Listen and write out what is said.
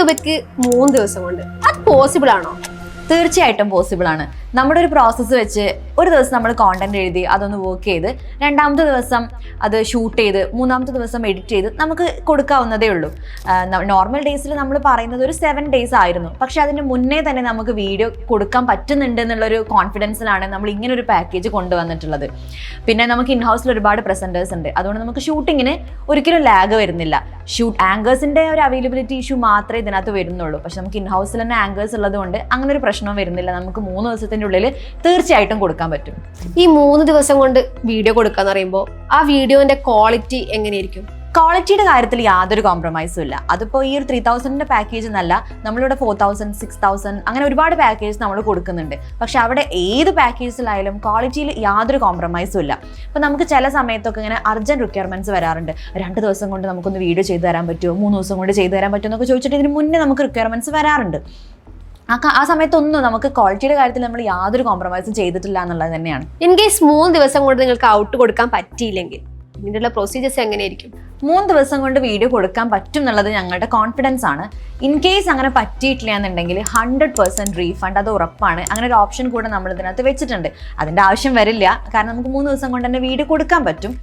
രൂപയ്ക്ക് 3 ദിവസം കൊണ്ട് അത് പോസിബിൾ ആണോ? തീർച്ചയായിട്ടും പോസിബിൾ ആണ്. നമ്മുടെ ഒരു പ്രോസസ്സ് വെച്ച് ഒരു ദിവസം നമ്മൾ കോണ്ടന്റ് എഴുതി അതൊന്ന് വർക്ക് ചെയ്ത്, രണ്ടാമത്തെ ദിവസം അത് ഷൂട്ട് ചെയ്ത്, മൂന്നാമത്തെ ദിവസം എഡിറ്റ് ചെയ്ത് നമുക്ക് കൊടുക്കാവുന്നതേ ഉള്ളൂ. നോർമൽ ഡേയ്സിൽ നമ്മൾ പറയുന്നത് ഒരു 7 days ആയിരുന്നു. പക്ഷെ അതിന് മുന്നേ തന്നെ നമുക്ക് വീഡിയോ കൊടുക്കാൻ പറ്റുന്നുണ്ട് എന്നുള്ളൊരു കോൺഫിഡൻസിലാണ് നമ്മൾ ഇങ്ങനെ ഒരു പാക്കേജ് കൊണ്ടുവന്നിട്ടുള്ളത്. പിന്നെ നമുക്ക് ഇൻഹൗസിൽ ഒരുപാട് പ്രസൻറ്റേഴ്സ് ഉണ്ട്. അതുകൊണ്ട് നമുക്ക് ഷൂട്ടിങ്ങിന് ഒരിക്കലും ലാഗ് വരുന്നില്ല. ആങ്കേഴ്സിൻ്റെ ഒരു അവൈലബിലിറ്റി ഇഷ്യൂ മാത്രമേ ഇതിനകത്ത് വരുന്നുള്ളൂ. പക്ഷെ നമുക്ക് ഇൻഹൗസിൽ തന്നെ ആങ്കേഴ്സ് ഉള്ളതുകൊണ്ട് അങ്ങനെ ഒരു പ്രശ്നം വരുന്നില്ല. നമുക്ക് 3 ദിവസത്തിൻ്റെ ഉള്ളിൽ തീർച്ചയായിട്ടും കൊടുക്കാൻ പറ്റും. ഈ 3 ദിവസം കൊണ്ട് വീഡിയോ കൊടുക്കാന്ന് പറയുമ്പോൾ ആ വീഡിയോന്റെ ക്വാളിറ്റി എങ്ങനെയായിരിക്കും? ക്വാളിറ്റിയുടെ കാര്യത്തിൽ യാതൊരു കോംപ്രമൈസും ഇല്ല. അതിപ്പോൾ ഈ ഒരു 3000 പാക്കേജ് എന്നല്ല, നമ്മളിവിടെ 4000, 6000 അങ്ങനെ ഒരുപാട് പാക്കേജ് നമ്മൾ കൊടുക്കുന്നുണ്ട്. പക്ഷെ അവിടെ ഏത് പാക്കേജിലായാലും ക്വാളിറ്റിയിൽ യാതൊരു കോംപ്രമൈസും ഇല്ല. അപ്പോൾ നമുക്ക് ചില സമയത്തൊക്കെ ഇങ്ങനെ അർജന്റ് റിക്വയർമെന്റ്സ് വരാറുണ്ട്. 2 ദിവസം കൊണ്ട് നമുക്കൊന്ന് വീഡിയോ ചെയ്തു തരാൻ പറ്റുമോ, 3 ദിവസം കൊണ്ട് ചെയ്തു തരാൻ പറ്റുമോ എന്നൊക്കെ ചോദിച്ചിട്ട് ഇതിന് മുന്നേ നമുക്ക് റിക്വയർമെന്റ്സ് വരാറുണ്ട്. ആ സമയത്തൊന്നും നമുക്ക് ക്വാളിറ്റിയുടെ കാര്യത്തിൽ നമ്മൾ യാതൊരു കോംപ്രമൈസും ചെയ്തിട്ടില്ല എന്നുള്ളത് തന്നെയാണ്. ഇൻ കേസ് 3 ദിവസം കൊണ്ട് നിങ്ങൾക്ക് ഔട്ട് കൊടുക്കാൻ പറ്റിയില്ലെങ്കിൽ ഇതിനുള്ള പ്രൊസീജിയേഴ്സ് എങ്ങനെയായിരിക്കും? 3 ദിവസം കൊണ്ട് വീഡിയോ കൊടുക്കാൻ പറ്റും എന്നുള്ളത് ഞങ്ങളുടെ കോൺഫിഡൻസ് ആണ്. ഇൻ കേസ് അങ്ങനെ പറ്റിയിട്ടില്ല എന്നുണ്ടെങ്കിൽ 100% റീഫണ്ട്, അത് ഉറപ്പാണ്. അങ്ങനെ ഒരു ഓപ്ഷൻ കൂടെ നമ്മൾ ഇതിനകത്ത് വെച്ചിട്ടുണ്ട്. അതിൻ്റെ ആവശ്യം വരില്ല, കാരണം നമുക്ക് 3 ദിവസം കൊണ്ട് തന്നെ വീഡിയോ കൊടുക്കാൻ പറ്റും.